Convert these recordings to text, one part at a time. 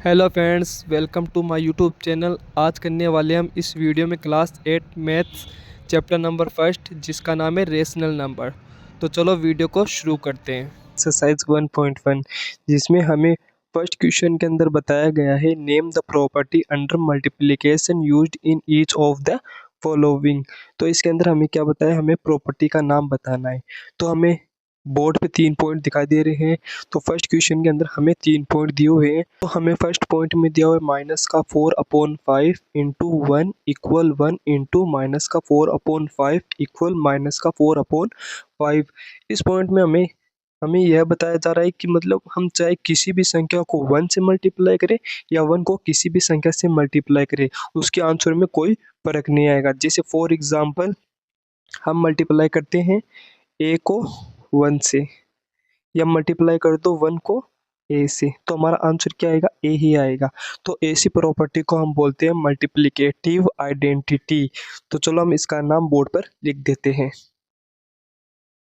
Hello friends, welcome to my YouTube channel. आज करने वाले हम इस वीडियो में class 8 maths chapter number first, जिसका नाम है रेशनल नंबर। तो चलो वीडियो को शुरू करते हैं। एक्सरसाइज 1.1, जिसमें हमें फर्स्ट क्वेश्चन के अंदर बताया गया है name the property under multiplication used in each of the following. तो इसके अंदर हमें क्या बताया, हमें प्रॉपर्टी का नाम बताना है। तो हमें बोर्ड पे 3 पॉइंट दिखाई दे रहे हैं। तो फर्स्ट क्वेश्चन के अंदर हमें 3 पॉइंट दिए हुए हैं। तो हमें फर्स्ट पॉइंट में दिया हुआ है माइनस का 4/5 इंटू 1 इक्वल 1 इंटू माइनस का 4/5 इक्वल माइनस का 4/5। इस पॉइंट में हमें हमें यह बताया जा रहा है कि मतलब हम चाहे किसी भी संख्या को 1 से मल्टीप्लाई करें या 1 को किसी भी संख्या से मल्टीप्लाई करें, उसके आंसर में कोई फर्क नहीं आएगा। जैसे फॉर एग्जाम्पल हम मल्टीप्लाई करते हैं ए को 1 से, या मल्टीप्लाई कर दो 1 को ए से, तो हमारा आंसर क्या आएगा, ए ही आएगा। तो ऐसी प्रॉपर्टी को हम बोलते हैं मल्टीप्लिकेटिव आइडेंटिटी। तो चलो हम इसका नाम बोर्ड पर लिख देते हैं।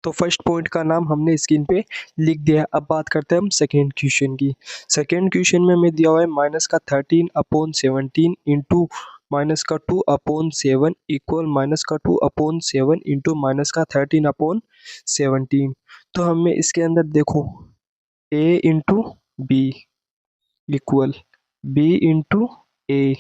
तो फर्स्ट पॉइंट का नाम हमने स्क्रीन पे लिख दिया। अब बात करते हैं हम सेकेंड क्वेश्चन की। सेकेंड क्वेश्चन में हमें दिया हुआ है माइनस का 13/17 इंटू माइनस का 2/7 इक्वल माइनस का 2/7 इंटू माइनस का 13/17। तो हमें इसके अंदर देखो a into B equal b into A,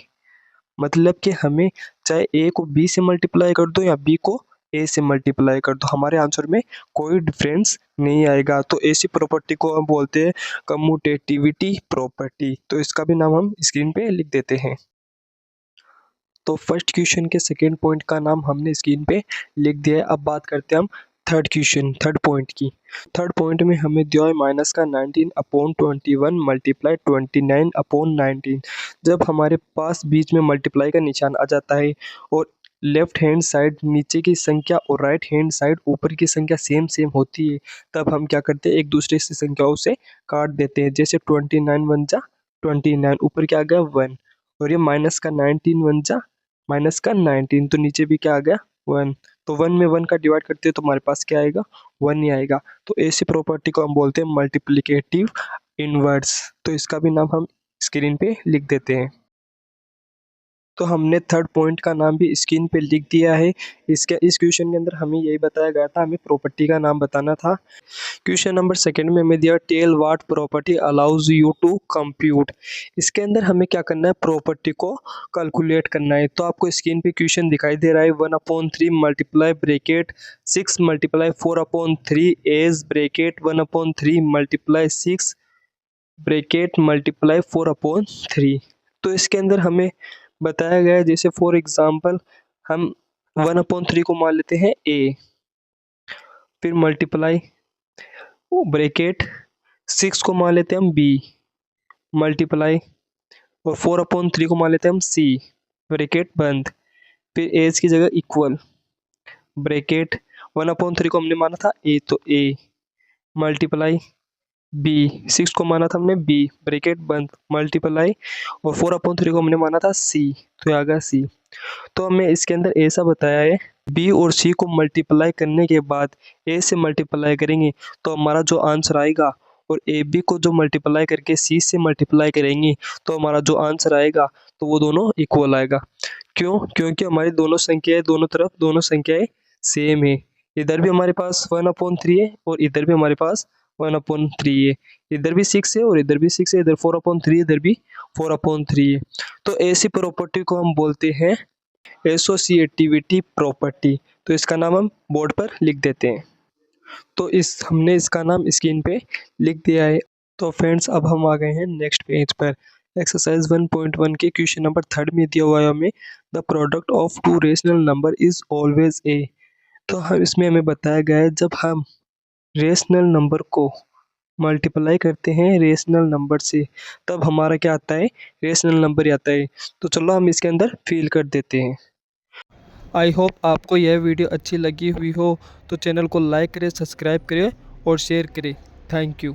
मतलब कि हमें चाहे a को b से मल्टीप्लाई कर दो या b को a से मल्टीप्लाई कर दो, हमारे आंसर में कोई डिफरेंस नहीं आएगा। तो ऐसी प्रॉपर्टी को हम बोलते हैं कम्यूटेटिविटी प्रॉपर्टी। तो इसका भी नाम हम स्क्रीन पे लिख देते हैं। तो फर्स्ट क्वेश्चन के सेकेंड पॉइंट का नाम हमने स्क्रीन पे लिख दिया है। अब बात करते हैं हम थर्ड पॉइंट की। थर्ड पॉइंट में हमें दिया है माइनस का 19/21 मल्टीप्लाई 29/19। जब हमारे पास बीच में मल्टीप्लाई का निशान आ जाता है और लेफ्ट हैंड साइड नीचे की संख्या और राइट हैंड साइड ऊपर की संख्या सेम सेम होती है, तब हम क्या करते हैं, एक दूसरे से संख्याओं से काट देते हैं। जैसे 29 1 जा 29, ऊपर क्या आ गया 1, और ये माइनस का 19 1 जा माइनस का 19, तो नीचे भी क्या आ गया 1। तो 1 में 1 का डिवाइड करते हैं तो हमारे पास क्या आएगा, 1 ही आएगा। तो ऐसी प्रॉपर्टी को हम बोलते हैं मल्टीप्लिकेटिव इनवर्स। तो इसका भी नाम हम स्क्रीन पे लिख देते हैं। तो हमने थर्ड पॉइंट का नाम भी स्क्रीन पे लिख दिया है। इस क्वेश्चन के अंदर हमें यही बताया गया था, हमें प्रॉपर्टी का नाम बताना था। क्वेश्चन नंबर सेकंड में हमें दिया tell what property allows you to compute. इसके अंदर हमें क्या करना है, प्रॉपर्टी को कैलकुलेट करना है। तो आपको स्क्रीन पे क्वेश्चन दिखाई दे रहा है 1/3 multiply bracket 6 multiply 4/3 age bracket 1/3 multiply 6 bracket multiply 4/3। तो इसके अंदर हमें बताया गया है, जैसे फॉर एग्जांपल हम 1/3 को मान लेते हैं ए, फिर मल्टीप्लाई ब्रैकेट 6 को मान लेते हैं हम बी, मल्टीप्लाई और 4/3 को मान लेते हैं हम सी, ब्रैकेट बंद, फिर एज की जगह इक्वल ब्रैकेट 1/3 को हमने माना था ए, तो ए मल्टीप्लाई बी 6 को माना था हमने बी, ब्रैकेट बंद, मल्टीप्लाई और 4/3 को हमने माना था सी, तो आ गया सी। तो हमें इसके अंदर ऐसा बताया है, बी और सी को मल्टीप्लाई करने के बाद ए से मल्टीप्लाई करेंगे तो हमारा जो आंसर आएगा, और ए बी को जो मल्टीप्लाई करके सी से मल्टीप्लाई करेंगे तो हमारा जो आंसर आएगा तो वो दोनों इक्वल आएगा। क्यों? क्योंकि हमारी दोनों संख्याएं, दोनों तरफ दोनों संख्याएं सेम है। इधर भी हमारे पास 1/3 है और इधर भी हमारे पास 1/3 है। इधर भी 6 है और इधर भी 6 है, इधर 4/3 इधर भी 4/3 है। तो ऐसी प्रॉपर्टी को हम बोलते हैं एसोसिएटिविटी प्रॉपर्टी। तो इसका नाम हम बोर्ड पर लिख देते हैं। तो हमने इसका नाम स्क्रीन पे लिख दिया है। तो फ्रेंड्स, अब हम आ गए हैं नेक्स्ट पेज पर। एक्सरसाइज 1.1 के क्वेश्चन नंबर थर्ड में दिया हुआ है हमें, the product of two rational number is always a. तो हम इसमें हमें बताया गया है, जब हम रेशनल नंबर को मल्टीप्लाई करते हैं रेशनल नंबर से, तब हमारा क्या आता है, रेशनल नंबर ही आता है। तो चलो हम इसके अंदर फिल कर देते हैं। आई होप आपको यह वीडियो अच्छी लगी हुई हो, तो चैनल को लाइक करें, सब्सक्राइब करें और शेयर करें। Thank you.